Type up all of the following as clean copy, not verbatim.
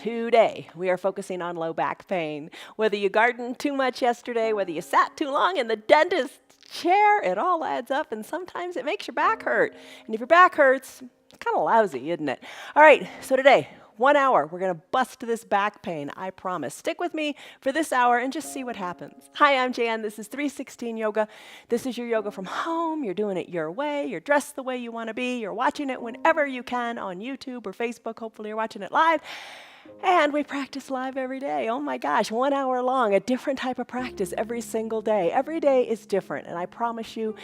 Today, we are focusing on low back pain. Whether you gardened too much yesterday, whether you sat too long in the dentist's chair, it all adds up, and sometimes it makes your back hurt. And if your back hurts, it's kind of lousy, isn't it? All right, so today, 1 hour, we're going to bust this back pain, I promise. Stick with me for this hour and just see what happens. Hi, I'm Jan. This is 316 Yoga. This is your yoga from home. You're doing it your way. You're dressed the way you want to be. You're watching it whenever you can on YouTube or Facebook. Hopefully you're watching it live. And we practice live every day. Oh my gosh, 1 hour long, a different type of practice every single day. Every day is different, and I promise you,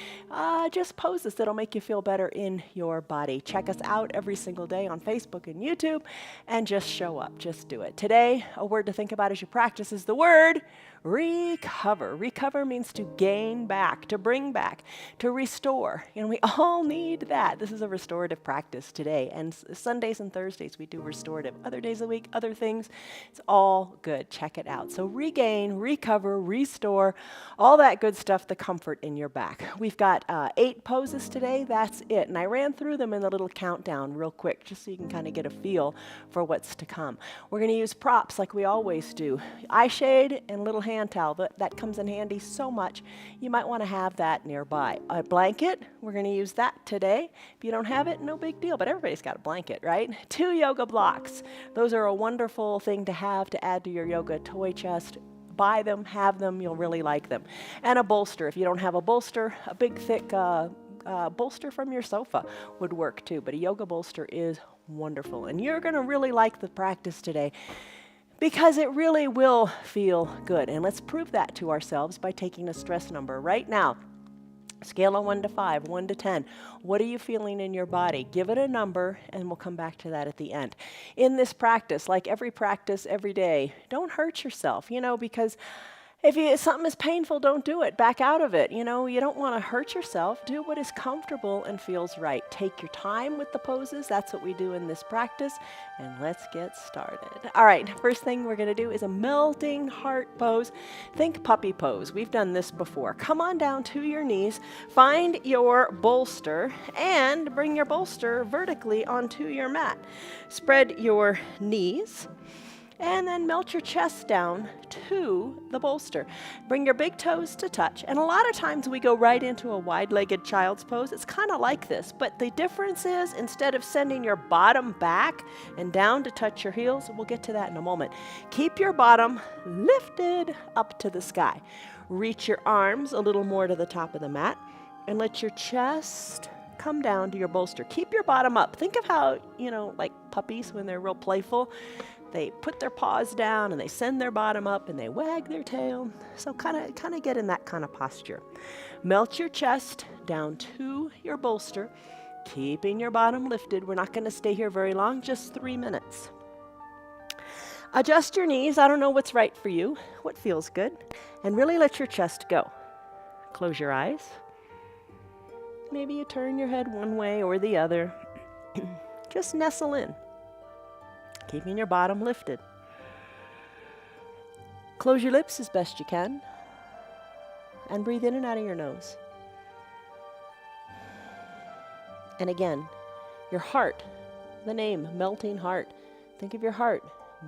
just poses that'll make you feel better in your body. Check us out every single day on Facebook and YouTube, and just show up, just do it. Today, a word to think about as you practice is the word recover. Recover means to gain back, to bring back, to restore. And we all need that. This is a restorative practice today. And Sundays and Thursdays we do restorative. Other days of the week, other things. It's all good. Check it out. So regain, recover, restore, all that good stuff, the comfort in your back. We've got 8 poses today. That's it. And I ran through them in the little countdown real quick just so you can kind of get a feel for what's to come. We're going to use props like we always do. Eye shade and little hand towel. That comes in handy so much. You might want to have that nearby. A blanket, we're going to use that today. If you don't have it, no big deal, but everybody's got a blanket, right? 2 yoga blocks. Those are a wonderful thing to have to add to your yoga toy chest. Buy them, have them, you'll really like them. And a bolster. If you don't have a bolster, a big thick bolster from your sofa would work too, but a yoga bolster is wonderful. And you're going to really like the practice today, because it really will feel good. And let's prove that to ourselves by taking a stress number right now. Scale of 1 to 5, 1 to 10. What are you feeling in your body? Give it a number, and we'll come back to that at the end. In this practice, like every practice every day, don't hurt yourself, because if something is painful, don't do it. Back out of it. You don't want to hurt yourself. Do what is comfortable and feels right. Take your time with the poses. That's what we do in this practice. And let's get started. All right, first thing we're going to do is a melting heart pose. Think puppy pose. We've done this before. Come on down to your knees. Find your bolster and bring your bolster vertically onto your mat. Spread your knees. And then melt your chest down to the bolster. Bring your big toes to touch. And a lot of times we go right into a wide-legged child's pose. It's kind of like this, but the difference is instead of sending your bottom back and down to touch your heels, we'll get to that in a moment. Keep your bottom lifted up to the sky. Reach your arms a little more to the top of the mat and let your chest come down to your bolster. Keep your bottom up. Think of how, like puppies when they're real playful. They put their paws down and they send their bottom up and they wag their tail. So kind of get in that kind of posture. Melt your chest down to your bolster, keeping your bottom lifted. We're not going to stay here very long, just 3 minutes. Adjust your knees. I don't know what's right for you, what feels good, and really let your chest go. Close your eyes. Maybe you turn your head one way or the other. Just nestle in, keeping your bottom lifted. Close your lips as best you can and breathe in and out of your nose. And again, your heart, the name, melting heart. Think of your heart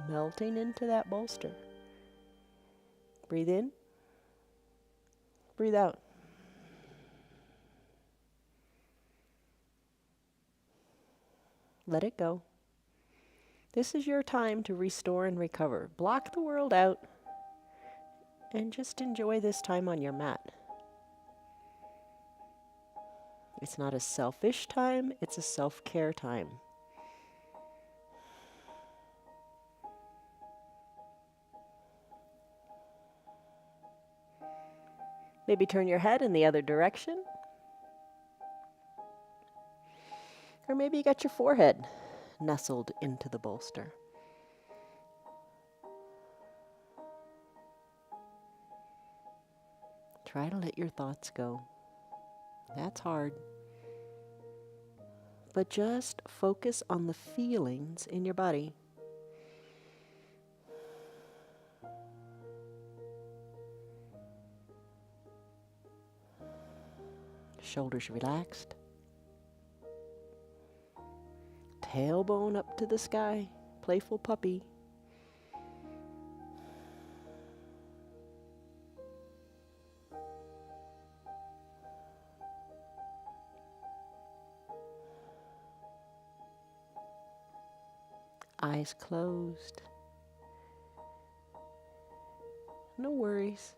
melting into that bolster. Breathe in, breathe out. Let it go. This is your time to restore and recover. Block the world out and just enjoy this time on your mat. It's not a selfish time, it's a self-care time. Maybe turn your head in the other direction. Or maybe you got your forehead nestled into the bolster. Try to let your thoughts go. That's hard. But just focus on the feelings in your body. Shoulders relaxed. Tailbone up to the sky, playful puppy. eyes closed. No worries.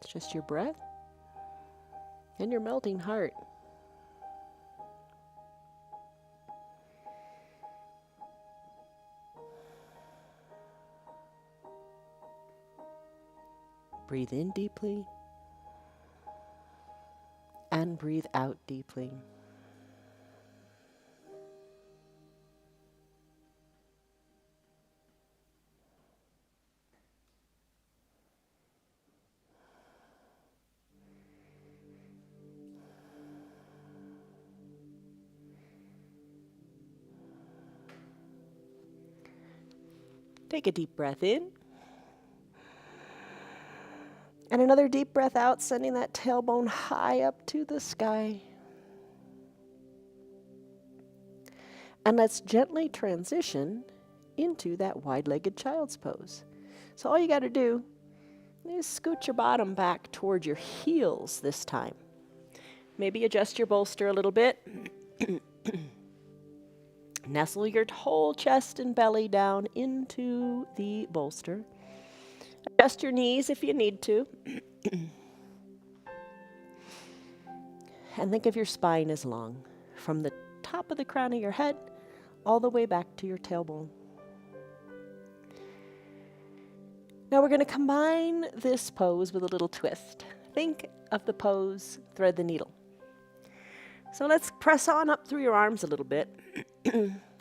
It's just your breath and your melting heart. Breathe in deeply and breathe out deeply. Take a deep breath in. And another deep breath out, sending that tailbone high up to the sky. And let's gently transition into that wide-legged child's pose. So all you got to do is scoot your bottom back toward your heels this time. Maybe adjust your bolster a little bit. Nestle your whole chest and belly down into the bolster. Adjust your knees if you need to. And think of your spine as long, from the top of the crown of your head all the way back to your tailbone. Now we're going to combine this pose with a little twist. Think of the pose, thread the needle. So let's press on up through your arms a little bit.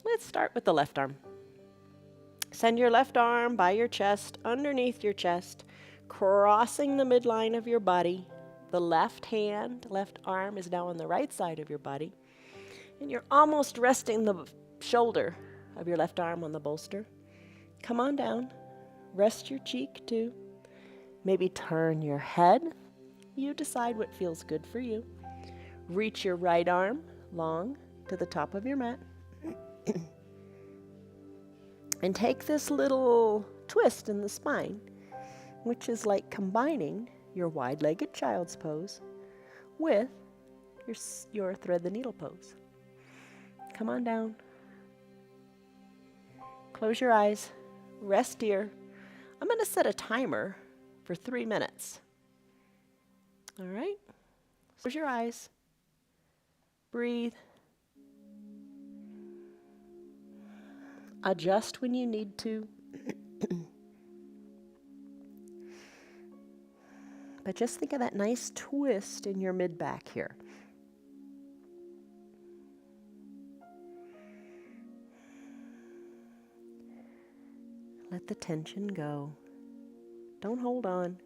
Let's start with the left arm. Send your left arm by your chest, underneath your chest, crossing the midline of your body. The left arm is now on the right side of your body. And you're almost resting the shoulder of your left arm on the bolster. Come on down. Rest your cheek too. Maybe turn your head. You decide what feels good for you. Reach your right arm long to the top of your mat. And take this little twist in the spine, which is like combining your wide-legged child's pose with your thread the needle pose. Come on down. Close your eyes. Rest here. I'm going to set a timer for 3 minutes. All right? Close your eyes. Breathe. Adjust when you need to. But just think of that nice twist in your mid-back here. Let the tension go. Don't hold on.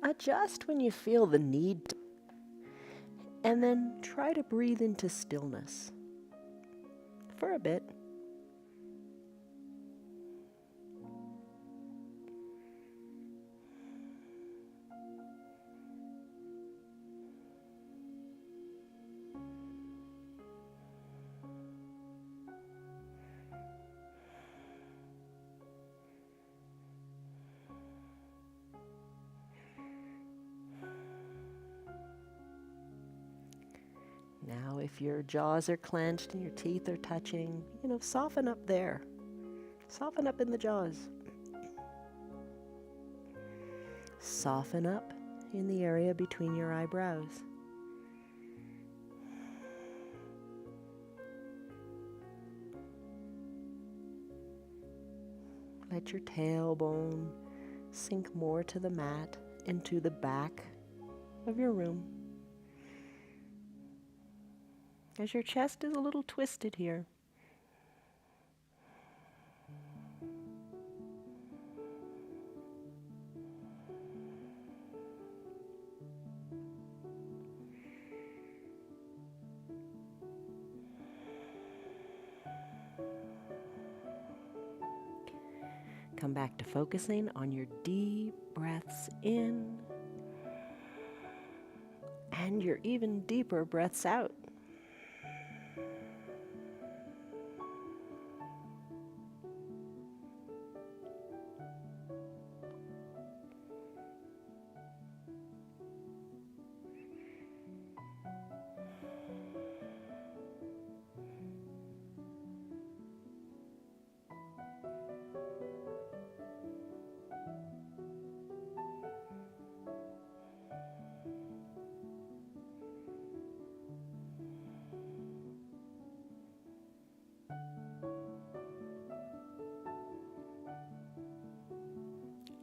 Adjust when you feel the need to, and then try to breathe into stillness for a bit. Now, if your jaws are clenched and your teeth are touching, soften up there. Soften up in the jaws. Soften up in the area between your eyebrows. Let your tailbone sink more to the mat and to the back of your room. As your chest is a little twisted here. Come back to focusing on your deep breaths in and your even deeper breaths out.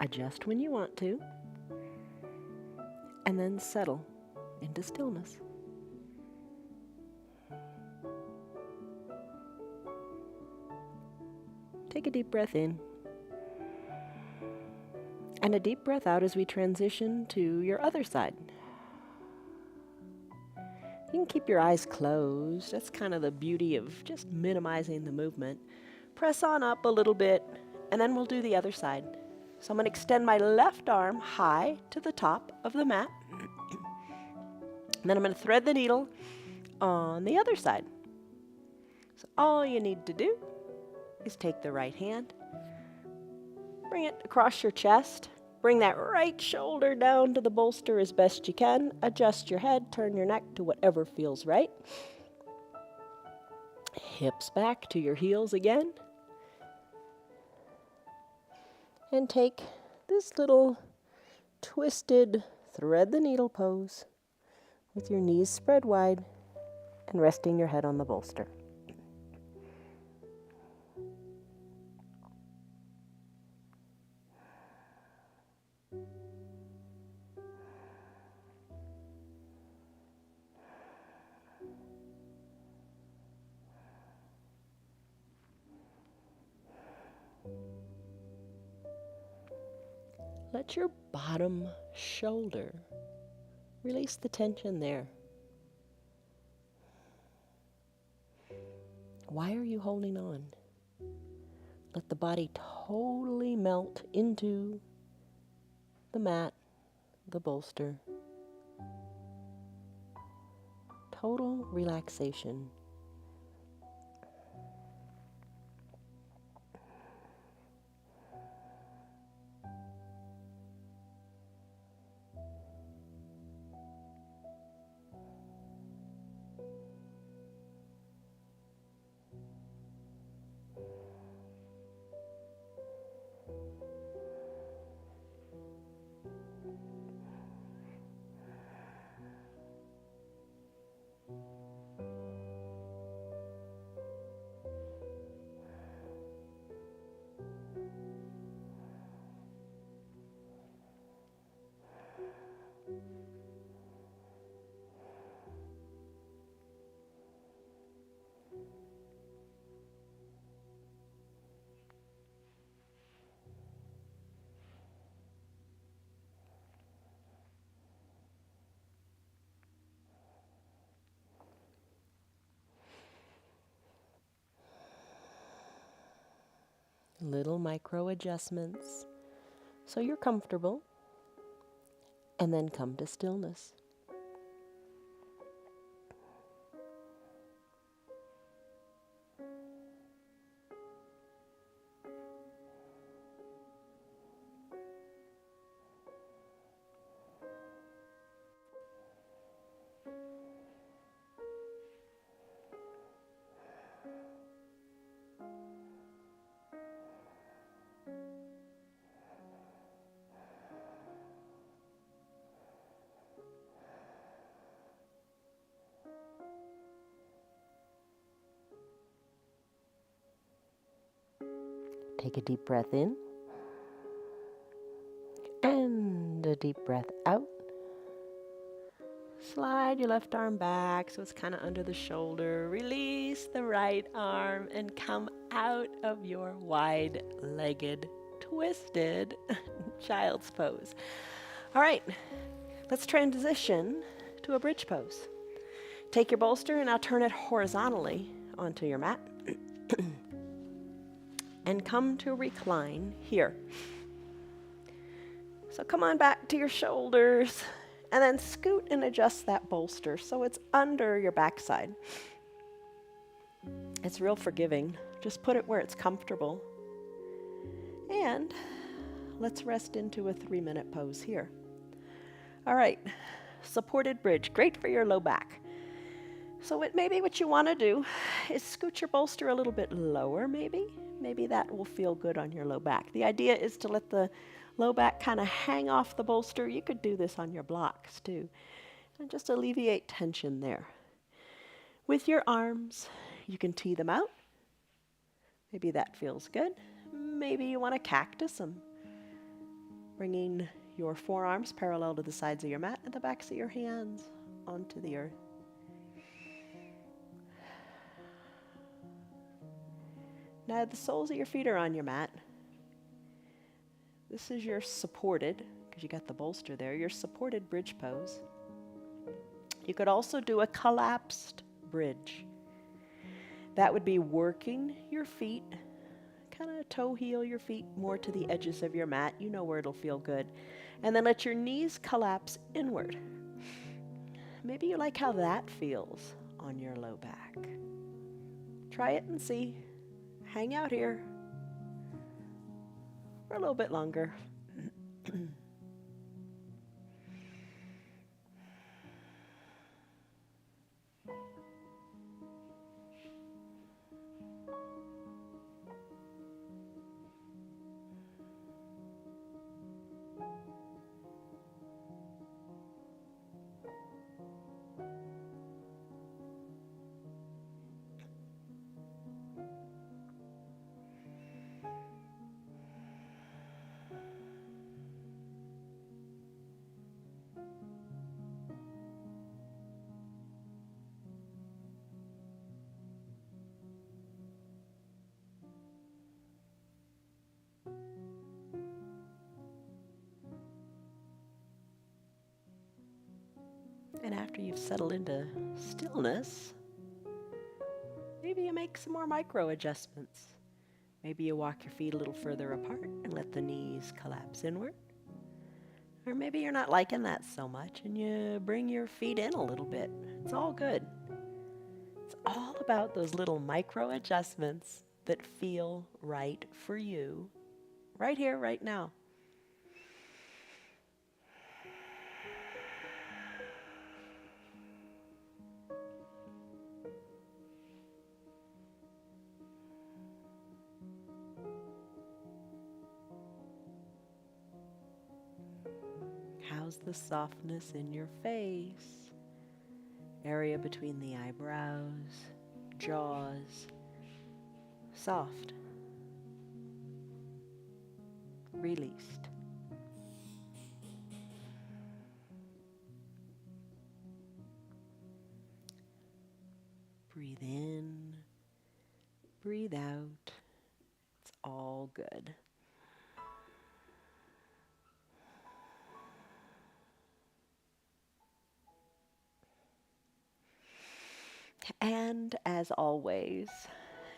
Adjust when you want to, and then settle into stillness. Take a deep breath in, and a deep breath out as we transition to your other side. You can keep your eyes closed. That's kind of the beauty of just minimizing the movement. Press on up a little bit, and then we'll do the other side. So I'm going to extend my left arm high to the top of the mat. And then I'm going to thread the needle on the other side. So all you need to do is take the right hand, bring it across your chest, bring that right shoulder down to the bolster as best you can, adjust your head, turn your neck to whatever feels right. Hips back to your heels again. And take this little twisted thread the needle pose with your knees spread wide and resting your head on the bolster. Let your bottom shoulder release the tension there. Why are you holding on? Let the body totally melt into the mat, the bolster. Total relaxation. Little micro adjustments so you're comfortable, and then come to stillness. Take a deep breath in and a deep breath out. Slide your left arm back so it's kind of under the shoulder. Release the right arm and come out of your wide-legged, twisted child's pose. All right, let's transition to a bridge pose. Take your bolster and now turn it horizontally onto your mat. And come to recline here. So come on back to your shoulders and then scoot and adjust that bolster so it's under your backside. It's real forgiving. Just put it where it's comfortable. And let's rest into a 3-minute pose here. All right, supported bridge, great for your low back. So maybe what you want to do is scoot your bolster a little bit lower, maybe. Maybe that will feel good on your low back. The idea is to let the low back kind of hang off the bolster. You could do this on your blocks too. And just alleviate tension there. With your arms, you can tee them out. Maybe that feels good. Maybe you want to cactus them. Bringing your forearms parallel to the sides of your mat and the backs of your hands onto the earth. Now the soles of your feet are on your mat. This is your supported, because you got the bolster there, your supported bridge pose. You could also do a collapsed bridge. That would be working your feet, kind of toe heel your feet more to the edges of your mat. You know where it'll feel good. And then let your knees collapse inward. Maybe you like how that feels on your low back. Try it and see. Hang out here for a little bit longer. And after you've settled into stillness, maybe you make some more micro adjustments. Maybe you walk your feet a little further apart and let the knees collapse inward. Or maybe you're not liking that so much and you bring your feet in a little bit. It's all good. It's all about those little micro adjustments that feel right for you, right here, right now. How's the softness in your face? Area between the eyebrows, jaws. Soft. Released. Breathe in. Breathe out. It's all good. And as always,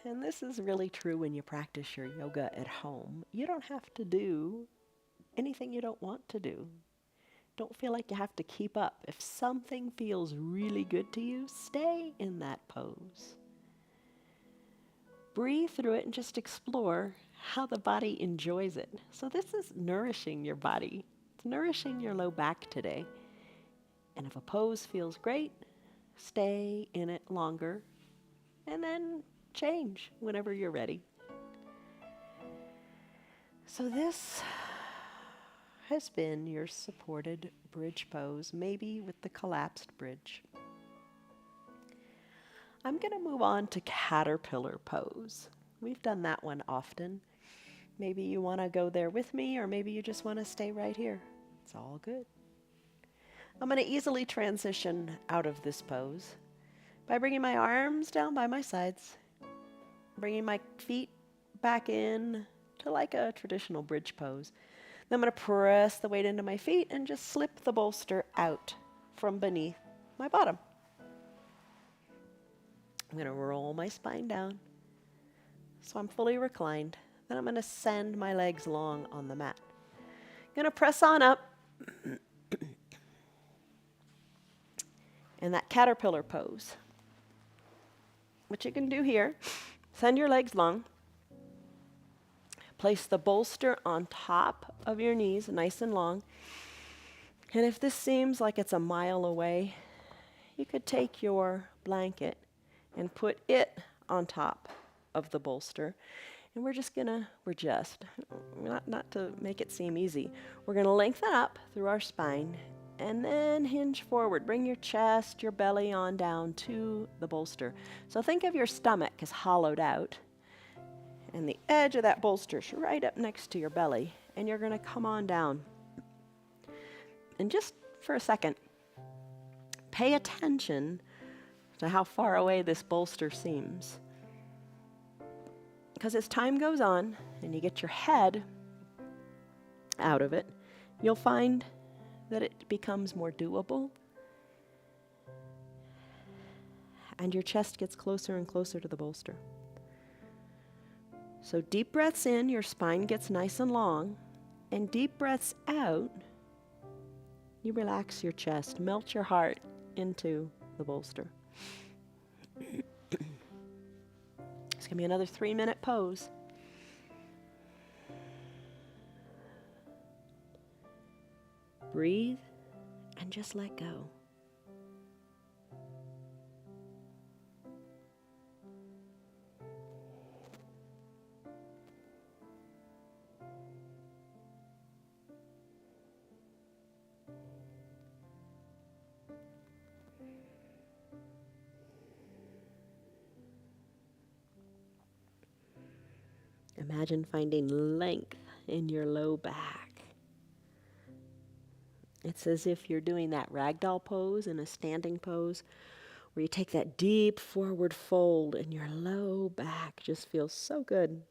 and this is really true when you practice your yoga at home, you don't have to do anything you don't want to do. Don't feel like you have to keep up. If something feels really good to you, stay in that pose. Breathe through it and just explore how the body enjoys it. So this is nourishing your body. It's nourishing your low back today. And if a pose feels great, stay in it longer and then change whenever you're ready. So this has been your supported bridge pose, maybe with the collapsed bridge. I'm going to move on to caterpillar pose. We've done that one often. Maybe you want to go there with me, or maybe you just want to stay right here. It's all good. I'm going to easily transition out of this pose by bringing my arms down by my sides, bringing my feet back in to like a traditional bridge pose. Then I'm going to press the weight into my feet and just slip the bolster out from beneath my bottom. I'm going to roll my spine down so I'm fully reclined. Then I'm going to send my legs long on the mat. I'm going to press on up in that caterpillar pose. What you can do here, send your legs long. Place the bolster on top of your knees, nice and long. And if this seems like it's a mile away, you could take your blanket and put it on top of the bolster. And not to make it seem easy, we're gonna lengthen up through our spine and then hinge forward. Bring your chest, your belly on down to the bolster. So think of your stomach as hollowed out, and the edge of that bolster is right up next to your belly. and you're going to come on down. And just for a second, pay attention to how far away this bolster seems. Because as time goes on and you get your head out of it, you'll find that it becomes more doable, and your chest gets closer and closer to the bolster. So deep breaths in, your spine gets nice and long, and deep breaths out, you relax your chest, melt your heart into the bolster. It's going to be another 3-minute pose. Breathe and just let go. Imagine finding length in your low back. It's as if you're doing that ragdoll pose in a standing pose where you take that deep forward fold and your low back just feels so good.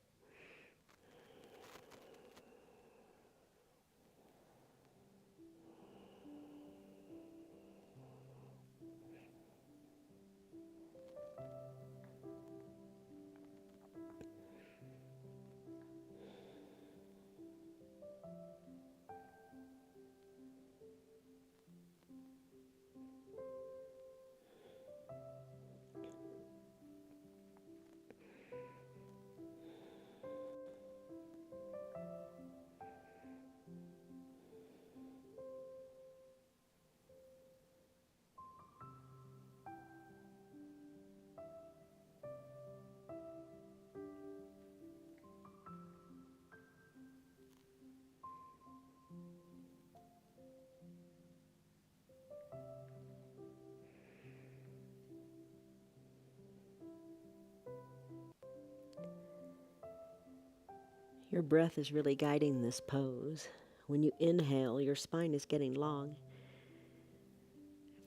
Your breath is really guiding this pose. When you inhale, your spine is getting long.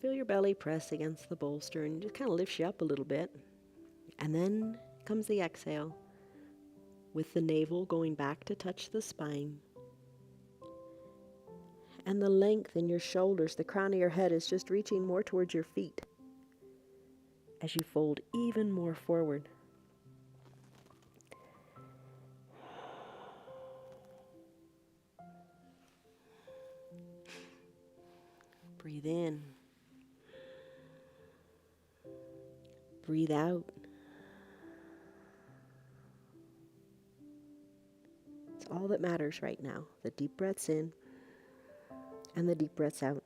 Feel your belly press against the bolster and it just kind of lifts you up a little bit. And then comes the exhale, with the navel going back to touch the spine. And the length in your shoulders, the crown of your head is just reaching more towards your feet as you fold even more forward. Breathe in. Breathe out. It's all that matters right now. The deep breaths in and the deep breaths out.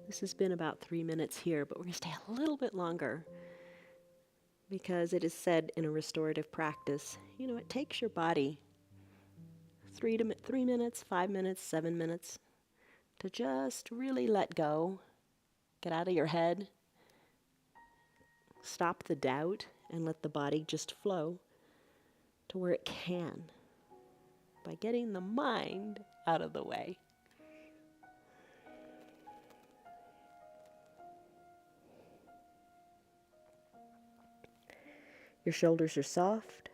This has been about 3 minutes here, but we're going to stay a little bit longer because it is said in a restorative practice, it takes your body 3 minutes, 5 minutes, 7 minutes to just really let go, get out of your head, stop the doubt, and let the body just flow to where it can by getting the mind out of the way. Your shoulders are soft.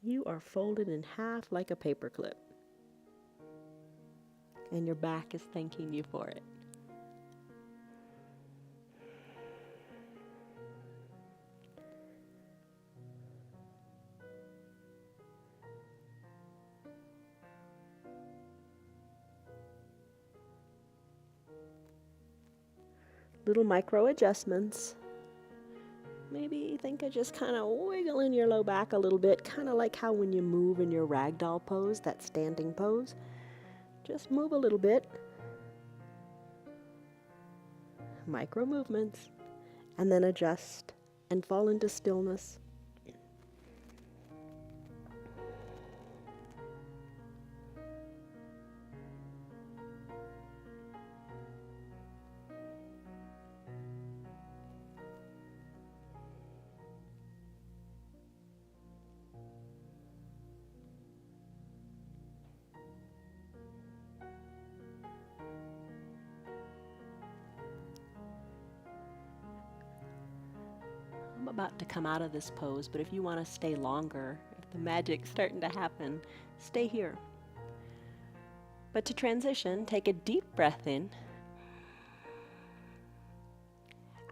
You are folded in half like a paperclip. And your back is thanking you for it. Little micro adjustments. Maybe think of just kind of wiggling your low back a little bit, kind of like how when you move in your ragdoll pose, that standing pose. Just move a little bit. Micro movements. And then adjust and fall into stillness. about to come out of this pose, but if you want to stay longer, if the magic's starting to happen, stay here. But to transition, take a deep breath in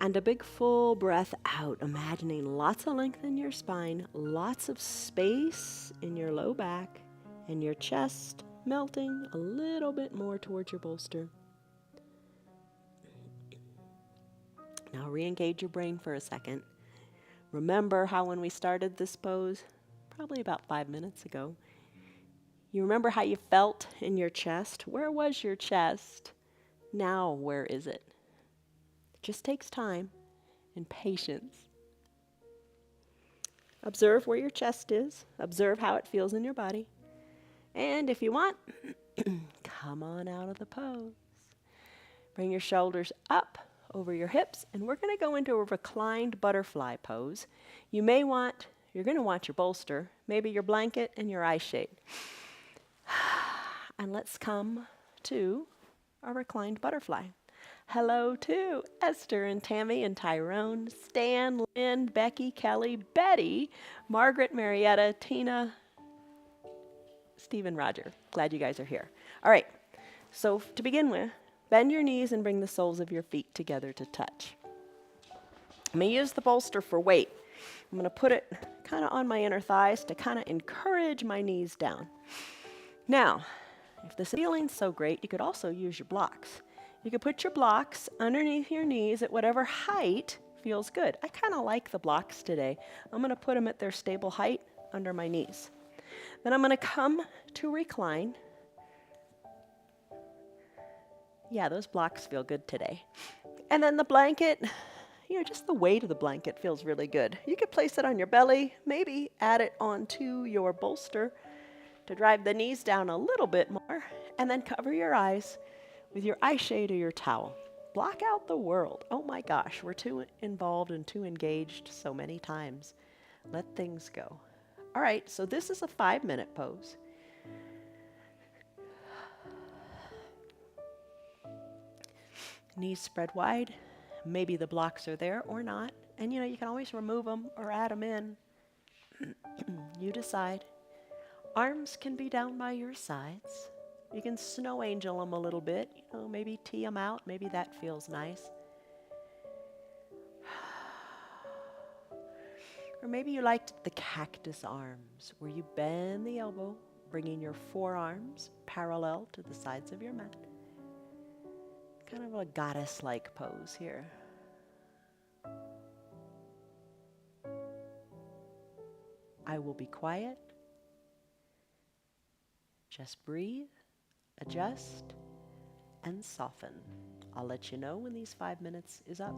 and a big full breath out, imagining lots of length in your spine, lots of space in your low back, and your chest melting a little bit more towards your bolster. Now re-engage your brain for a second. Remember how when we started this pose, probably about 5 minutes ago, you remember how you felt in your chest? Where was your chest? Now where is it? It just takes time and patience. Observe where your chest is. Observe how it feels in your body. And if you want, come on out of the pose. Bring your shoulders up over your hips, and we're going to go into a reclined butterfly pose. You're going to want your bolster, maybe your blanket and your eye shade. And let's come to a reclined butterfly. Hello to Esther and Tammy and Tyrone, Stan, Lynn, Becky, Kelly, Betty, Margaret, Marietta, Tina, Stephen, Roger. Glad you guys are here. All right, so to begin with, bend your knees and bring the soles of your feet together to touch. I'm going to use the bolster for weight. I'm going to put it kind of on my inner thighs to kind of encourage my knees down. Now, if this feeling's so great, you could also use your blocks. You could put your blocks underneath your knees at whatever height feels good. I kind of like the blocks today. I'm going to put them at their stable height under my knees. Then I'm going to come to recline. Yeah, those blocks feel good today. And then the blanket, just the weight of the blanket feels really good. You could place it on your belly, maybe add it onto your bolster to drive the knees down a little bit more, and then cover your eyes with your eye shade or your towel. Block out the world. Oh my gosh, we're too involved and too engaged so many times. Let things go. All right, so this is a 5-minute pose. Knees spread wide. Maybe the blocks are there or not. And you can always remove them or add them in. You decide. Arms can be down by your sides. You can snow angel them a little bit. Maybe tee them out. Maybe that feels nice. Or maybe you liked the cactus arms, where you bend the elbow, bringing your forearms parallel to the sides of your mat. Kind of a goddess-like pose here. I will be quiet. Just breathe, adjust, and soften. I'll let you know when these 5 minutes is up.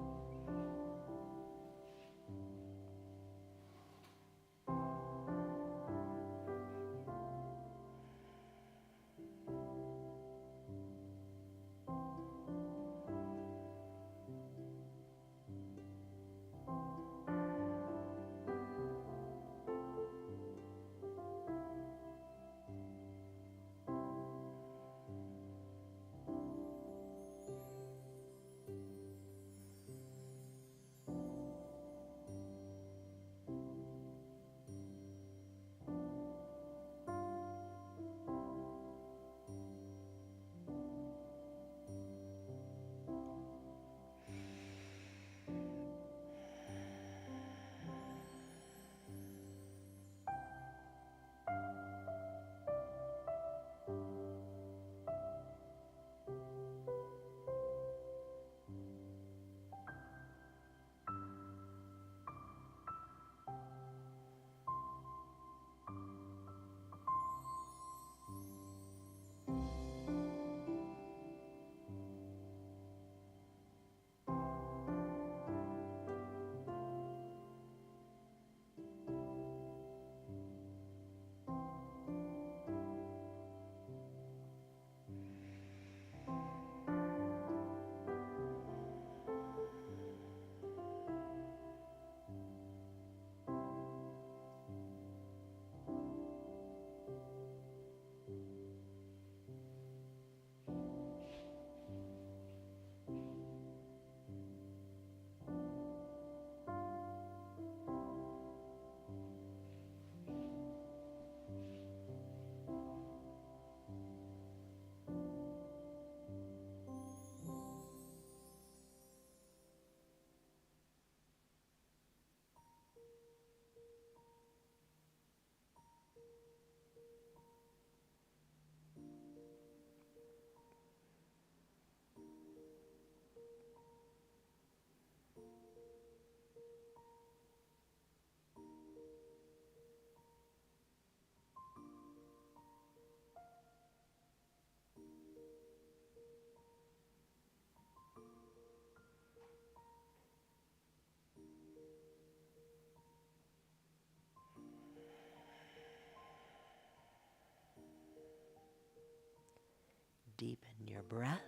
deepen your breath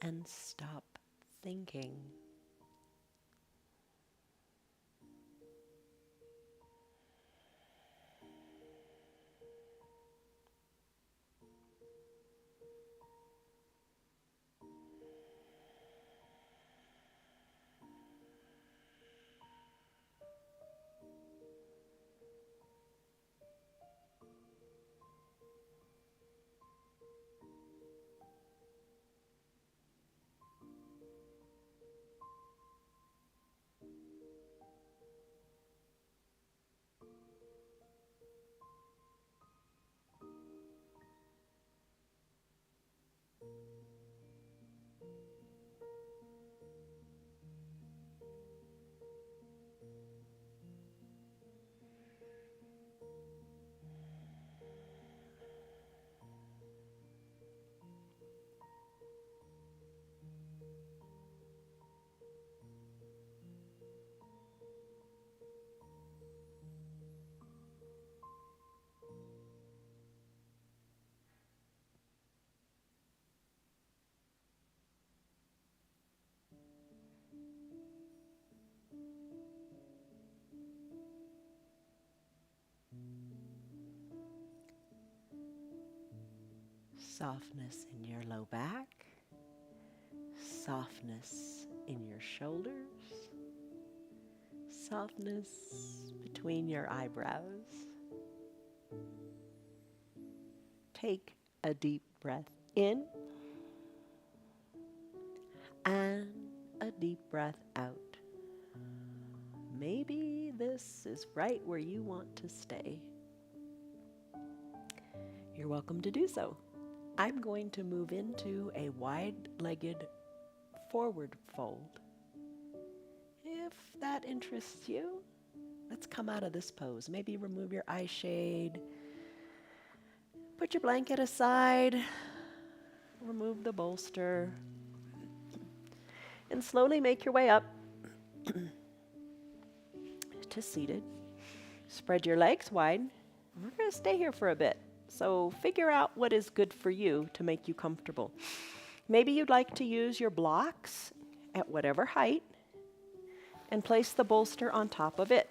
and stop thinking. Softness in your low back, softness in your shoulders, softness between your eyebrows. Take a deep breath in and a deep breath out. Maybe this is right where you want to stay. You're welcome to do so. I'm going to move into a wide-legged forward fold. If that interests you, let's come out of this pose. Maybe remove your eye shade. Put your blanket aside. Remove the bolster. And slowly make your way up to seated. Spread your legs wide. We're going to stay here for a bit. So figure out what is good for you to make you comfortable. Maybe you'd like to use your blocks at whatever height and place the bolster on top of it.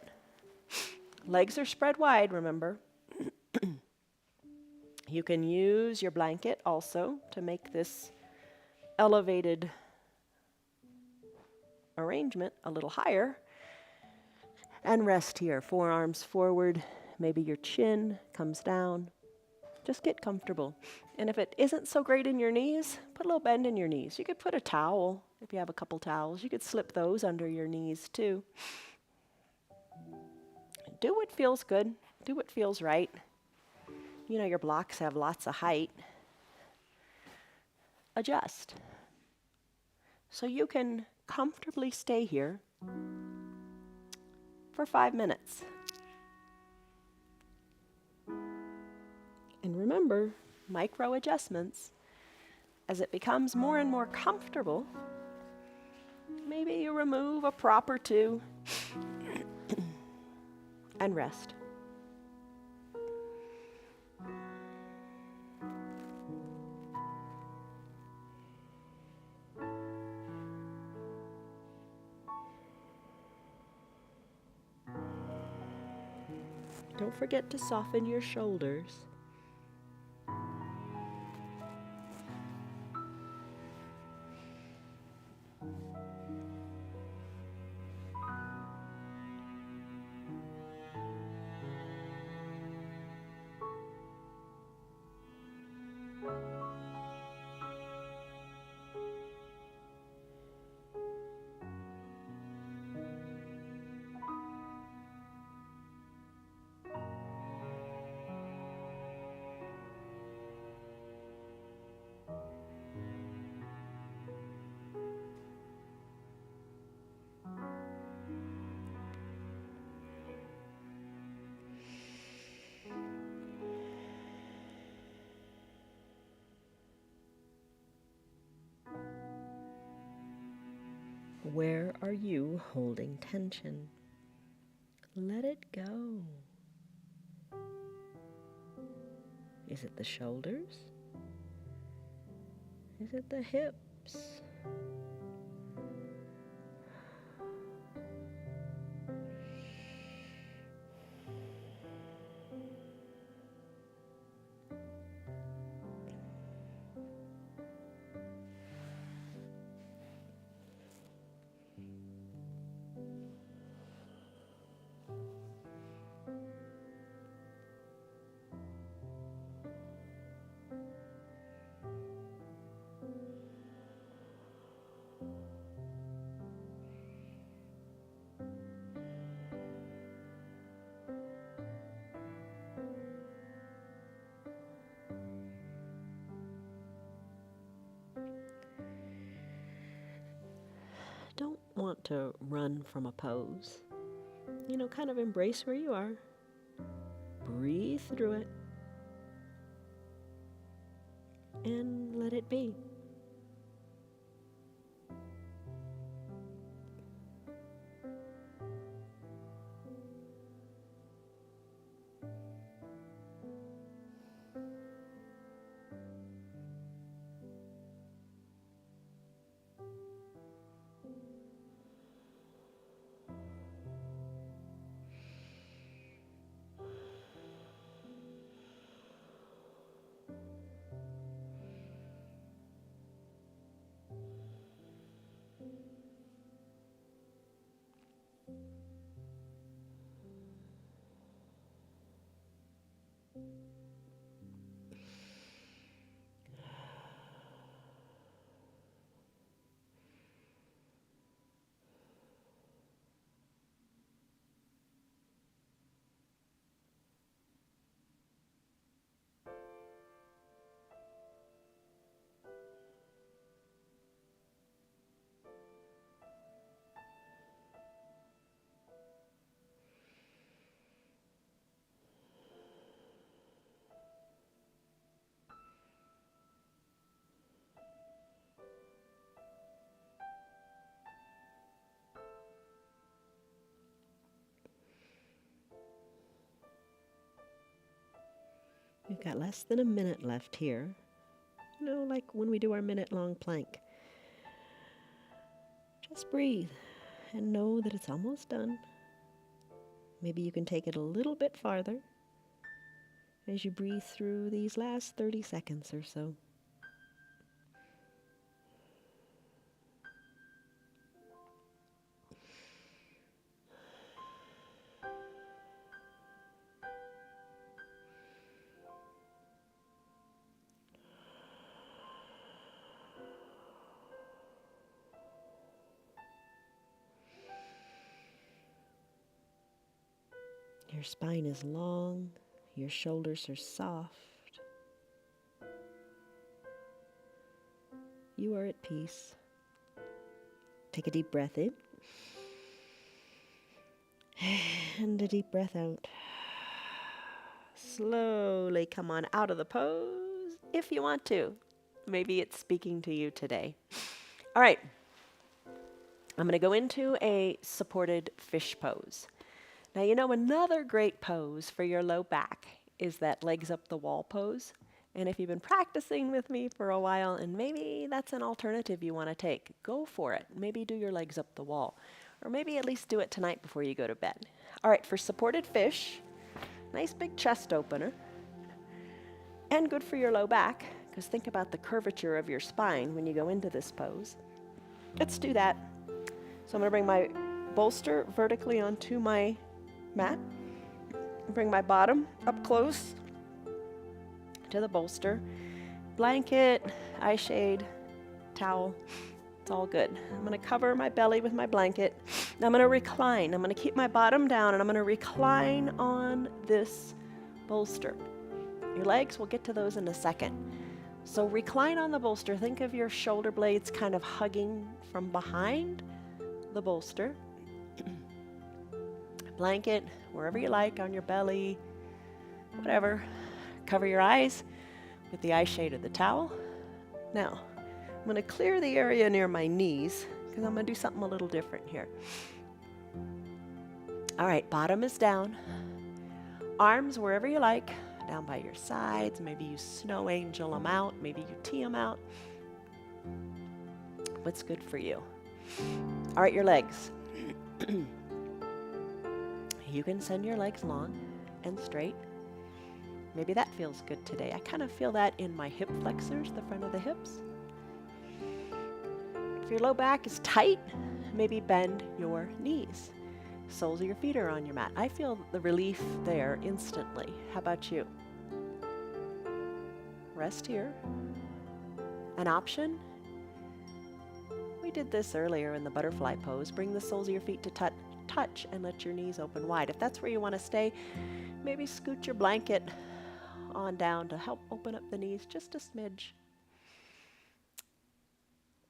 Legs are spread wide, remember. You can use your blanket also to make this elevated arrangement a little higher. And rest here, forearms forward. Maybe your chin comes down. Just get comfortable. And if it isn't so great in your knees, put a little bend in your knees. You could put a towel, if you have a couple towels. You could slip those under your knees too. Do what feels good. Do what feels right. You know, your blocks have lots of height. Adjust. So you can comfortably stay here for 5 minutes. And remember, micro adjustments. As it becomes more and more comfortable, maybe you remove a prop or two and rest. Don't forget to soften your shoulders. Where are you holding tension? Let it go. Is it the shoulders? Is it the hips? Don't want to run from a pose. Kind of embrace where you are. Breathe through it. And let it be. We've got less than a minute left here. Like when we do our minute-long plank. Just breathe and know that it's almost done. Maybe you can take it a little bit farther as you breathe through these last 30 seconds or so. Your spine is long, your shoulders are soft. You are at peace. Take a deep breath in and a deep breath out. Slowly come on out of the pose if you want to. Maybe it's speaking to you today. All right, I'm going to go into a supported fish pose. Now, another great pose for your low back is that legs up the wall pose. And if you've been practicing with me for a while and maybe that's an alternative you want to take, go for it. Maybe do your legs up the wall. Or maybe at least do it tonight before you go to bed. All right, for supported fish, nice big chest opener. And good for your low back, because think about the curvature of your spine when you go into this pose. Let's do that. So I'm going to bring my bolster vertically onto my mat. Bring my bottom up close to the bolster. Blanket, eye shade, towel, it's all good. I'm going to cover my belly with my blanket. Now I'm going to recline. I'm going to keep my bottom down and I'm going to recline on this bolster. Your legs, we'll get to those in a second. So recline on the bolster. Think of your shoulder blades kind of hugging from behind the bolster. Blanket, wherever you like, on your belly, whatever. Cover your eyes with the eye shade of the towel. Now, I'm going to clear the area near my knees because I'm going to do something a little different here. All right, bottom is down. Arms wherever you like, down by your sides. Maybe you snow angel them out. Maybe you tee them out. what's good for you. All right, your legs. You can send your legs long and straight. Maybe that feels good today. I kind of feel that in my hip flexors, the front of the hips. If your low back is tight, maybe bend your knees. Soles of your feet are on your mat. I feel the relief there instantly. How about you? Rest here. An option? We did this earlier in the butterfly pose. Bring the soles of your feet to touch and let your knees open wide. If that's where you want to stay, maybe scoot your blanket on down to help open up the knees just a smidge.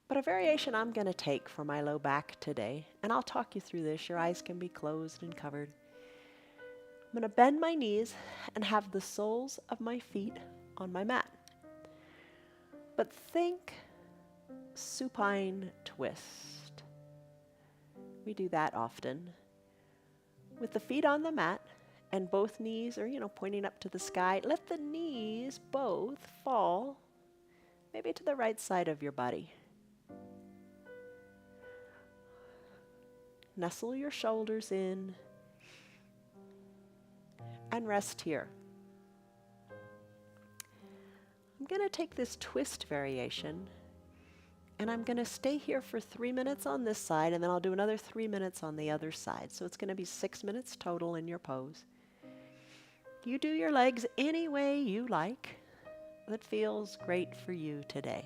But a variation I'm going to take for my low back today, and I'll talk you through this. Your eyes can be closed and covered. I'm going to bend my knees and have the soles of my feet on my mat. But think supine twist. We do that often. With the feet on the mat and both knees are, pointing up to the sky, let the knees both fall maybe to the right side of your body. Nestle your shoulders in and rest here. I'm going to take this twist variation and I'm going to stay here for 3 minutes on this side, and then I'll do another 3 minutes on the other side. So it's going to be 6 minutes total in your pose. You do your legs any way you like that feels great for you today.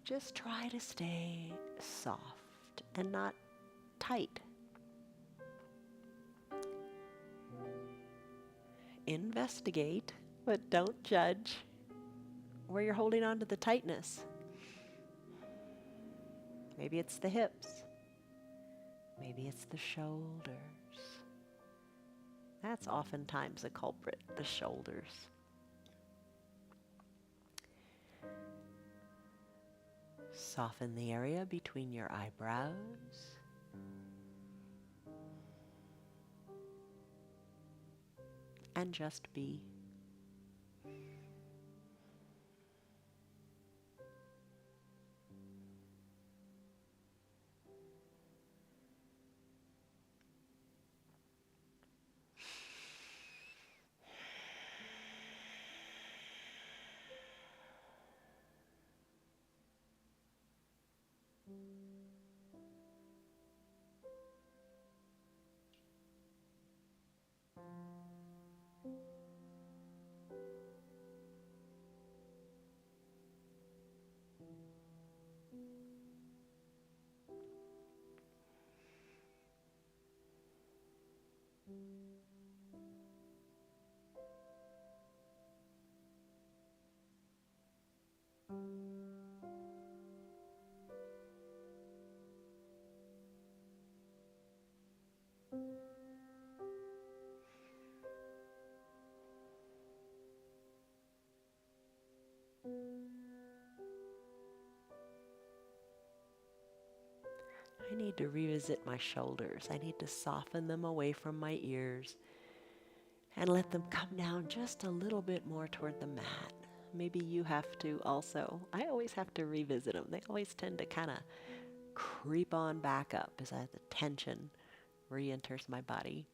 Just try to stay soft and not tight. Investigate, but don't judge where you're holding on to the tightness. Maybe it's the hips. Maybe it's the shoulders. That's oftentimes a culprit, the shoulders. Soften the area between your eyebrows. And just be. I need to revisit my shoulders. I need to soften them away from my ears and let them come down just a little bit more toward the mat. Maybe you have to also. I always have to revisit them. They always tend to kind of creep on back up as the tension re-enters my body.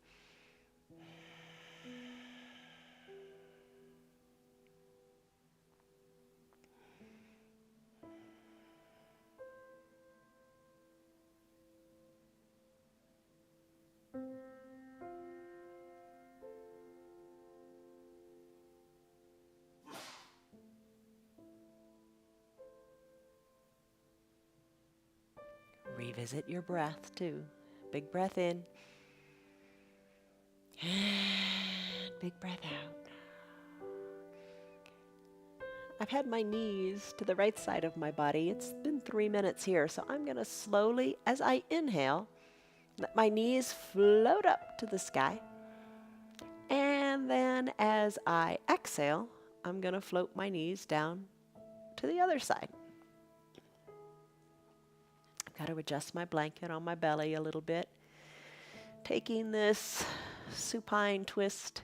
Revisit your breath too. Big breath in. And big breath out. I've had my knees to the right side of my body. It's been 3 minutes here, so I'm going to slowly, as I inhale, let my knees float up to the sky. And then as I exhale, I'm going to float my knees down to the other side. Got to adjust my blanket on my belly a little bit. Taking this supine twist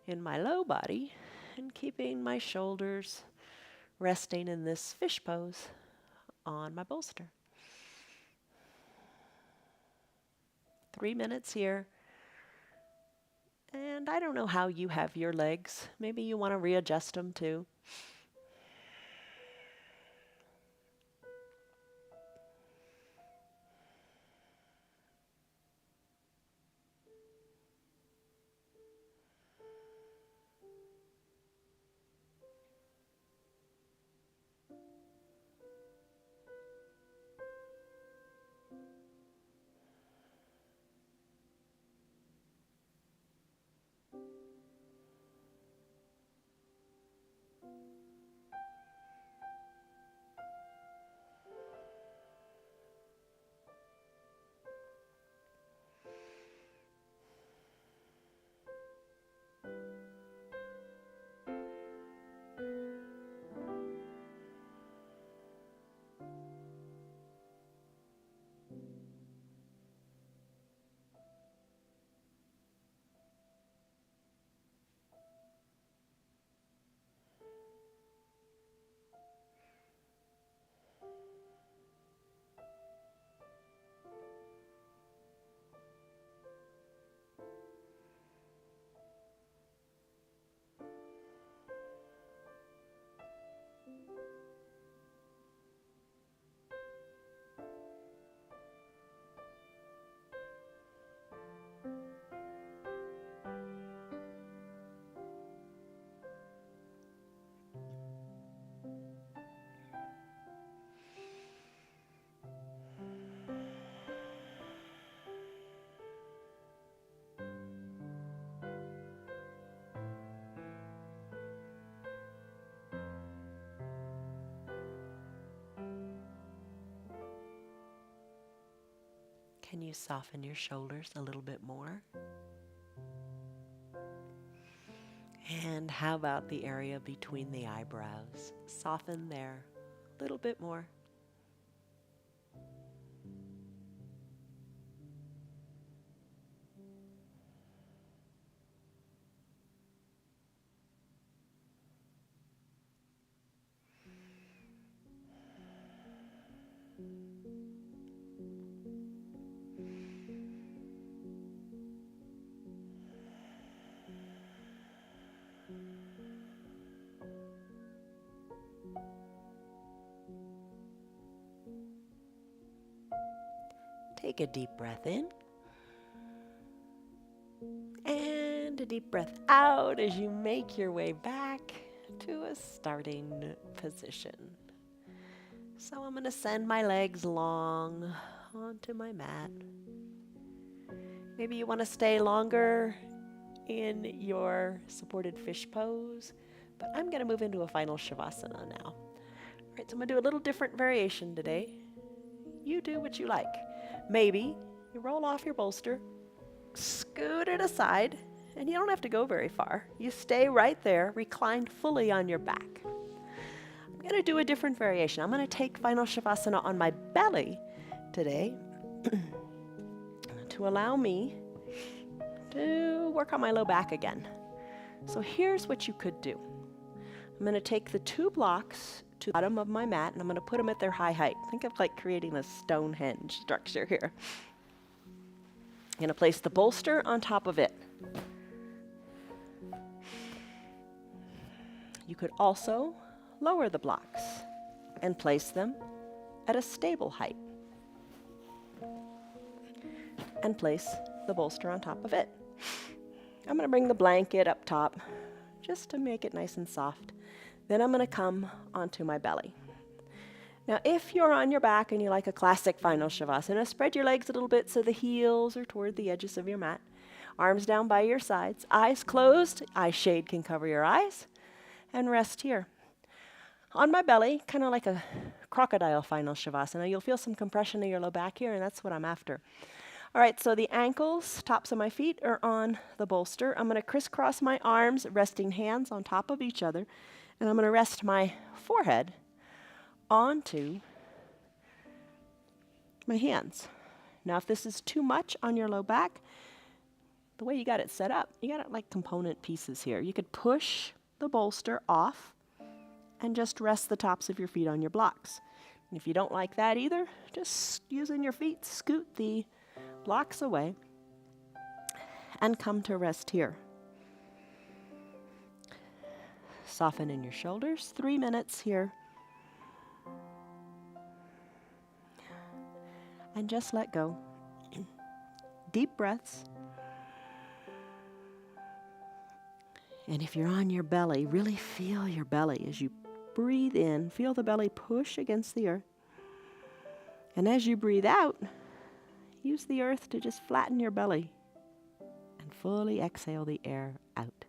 in my low body and keeping my shoulders resting in this fish pose on my bolster. 3 minutes here. And I don't know how you have your legs. Maybe you want to readjust them too. Can you soften your shoulders a little bit more? And how about the area between the eyebrows? Soften there a little bit more. Take a deep breath in and a deep breath out as you make your way back to a starting position. So I'm going to send my legs long onto my mat. Maybe you want to stay longer in your supported fish pose, but I'm going to move into a final Shavasana now. All right, so I'm going to do a little different variation today. You do what you like. Maybe you roll off your bolster, scoot it aside, and you don't have to go very far. You stay right there, reclined fully on your back. I'm going to do a different variation. I'm going to take Final Shavasana on my belly today to allow me to work on my low back again. So here's what you could do. I'm going to take the 2 blocks to the bottom of my mat, and I'm going to put them at their high height. Think of like creating a Stonehenge structure here. I'm going to place the bolster on top of it. You could also lower the blocks and place them at a stable height. And place the bolster on top of it. I'm going to bring the blanket up top just to make it nice and soft. Then I'm going to come onto my belly. Now, if you're on your back and you like a classic Final Shavasana, spread your legs a little bit so the heels are toward the edges of your mat. Arms down by your sides, eyes closed, eye shade can cover your eyes, and rest here. On my belly, kind of like a crocodile Final Shavasana, you'll feel some compression in your low back here, and that's what I'm after. All right, so the ankles, tops of my feet are on the bolster. I'm going to crisscross my arms, resting hands on top of each other, and I'm going to rest my forehead onto my hands. Now, if this is too much on your low back, the way you got it set up, you got it like component pieces here. You could push the bolster off and just rest the tops of your feet on your blocks. And if you don't like that either, just using your feet, scoot the blocks away and come to rest here. Soften in your shoulders, 3 minutes here. And just let go. Deep breaths. And if you're on your belly, really feel your belly as you breathe in. Feel the belly push against the earth. And as you breathe out, use the earth to just flatten your belly and fully exhale the air out.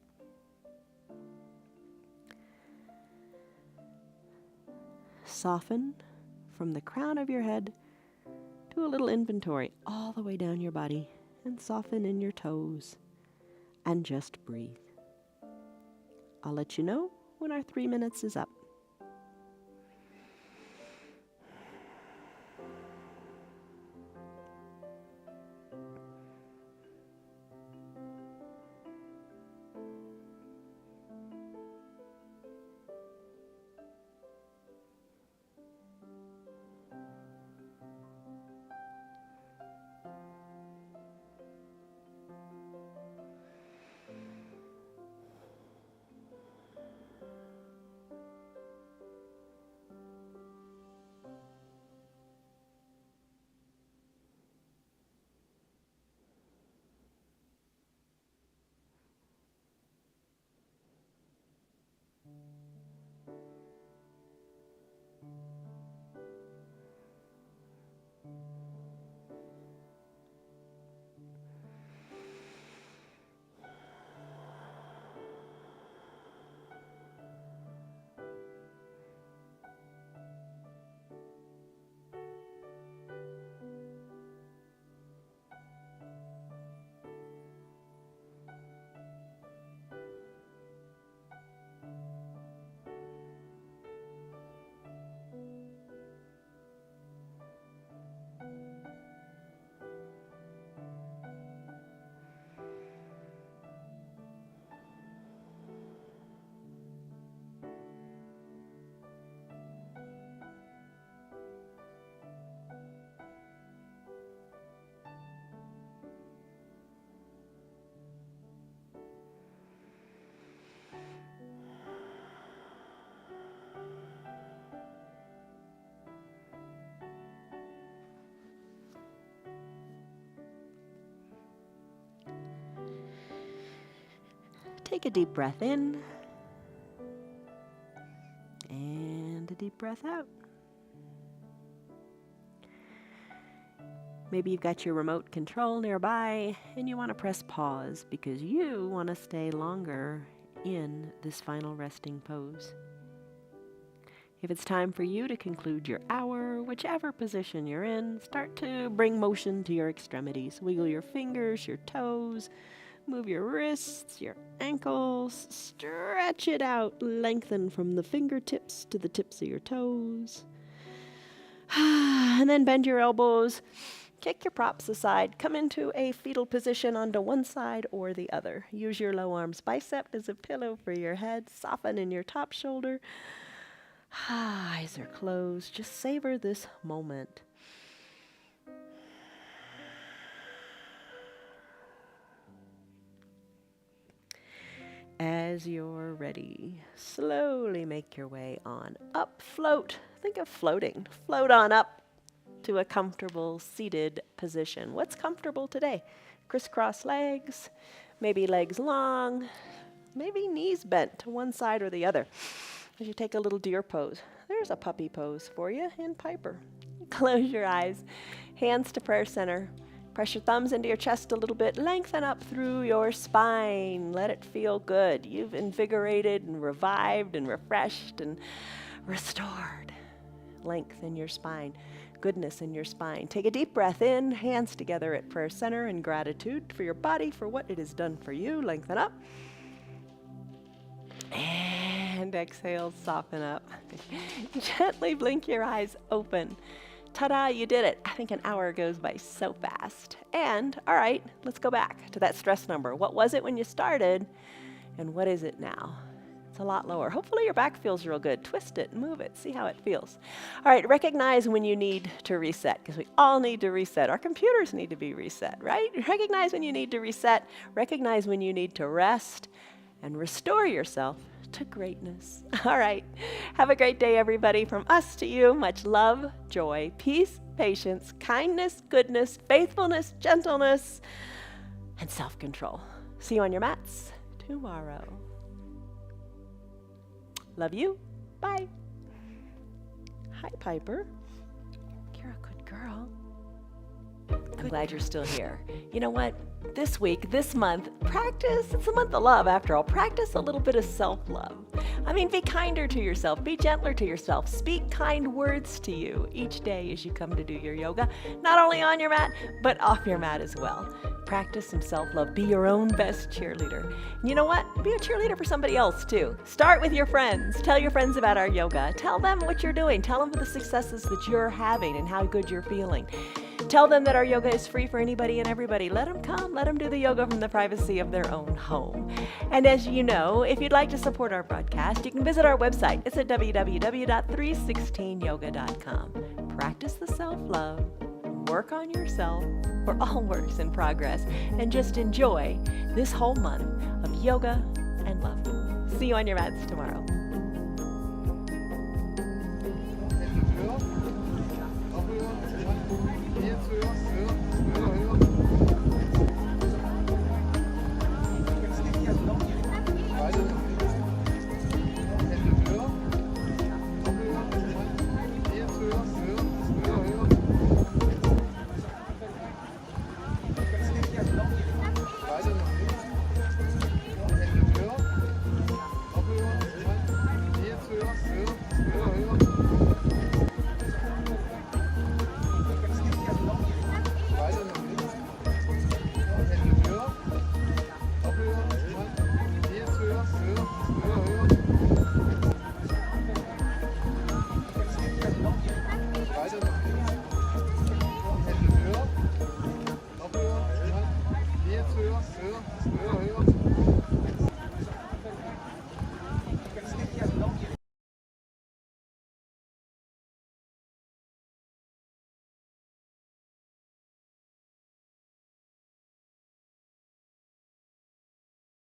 Soften from the crown of your head to a little inventory all the way down your body, and soften in your toes and just breathe. I'll let you know when our 3 minutes is up. Take a deep breath in and a deep breath out. Maybe you've got your remote control nearby and you want to press pause because you want to stay longer in this final resting pose. If it's time for you to conclude your hour, whichever position you're in, start to bring motion to your extremities. Wiggle your fingers, your toes, move your wrists, your ankles, stretch it out, lengthen from the fingertips to the tips of your toes. And then bend your elbows, kick your props aside, come into a fetal position onto one side or the other. Use your low arms bicep as a pillow for your head, soften in your top shoulder. Eyes are closed, just savor this moment. As you're ready, slowly make your way on up, float. Think of floating. Float on up to a comfortable seated position. What's comfortable today? Crisscross legs, maybe legs long, maybe knees bent to one side or the other. As you take a little deer pose, there's a puppy pose for you in Piper. Close your eyes, hands to prayer center. Press your thumbs into your chest a little bit. Lengthen up through your spine. Let it feel good. You've invigorated and revived and refreshed and restored. Length in your spine. Goodness in your spine. Take a deep breath in. Hands together at prayer center in gratitude for your body, for what it has done for you. Lengthen up. And exhale, soften up. Gently blink your eyes open. Ta-da, you did it. I think an hour goes by so fast. And, all right, let's go back to that stress number. What was it when you started, and what is it now? It's a lot lower. Hopefully your back feels real good. Twist it, move it, see how it feels. All right, recognize when you need to reset, because we all need to reset. Our computers need to be reset, right? Recognize when you need to reset. Recognize when you need to rest and restore yourself to greatness. All right, have a great day, everybody. From us to you, much love, joy, peace, patience, kindness, goodness, faithfulness, gentleness, and self-control. See you on your mats tomorrow. Love you. Bye. Hi, Piper. You're a good girl. I'm glad you're still here. You know what? This week, this month, practice. It's a month of love, after all. Practice a little bit of self-love. I mean, be kinder to yourself. Be gentler to yourself. Speak kind words to you each day as you come to do your yoga, not only on your mat, but off your mat as well. Practice some self-love. Be your own best cheerleader. And you know what? Be a cheerleader for somebody else, too. Start with your friends. Tell your friends about our yoga. Tell them what you're doing. Tell them the successes that you're having and how good you're feeling. Tell them that our yoga is free for anybody and everybody. Let them come. Let them do the yoga from the privacy of their own home. And as you know, if you'd like to support our broadcast, you can visit our website. It's at www.316yoga.com. Practice the self-love. Work on yourself. We're all works in progress. And just enjoy this whole month of yoga and love. See you on your mats tomorrow. Hier zu,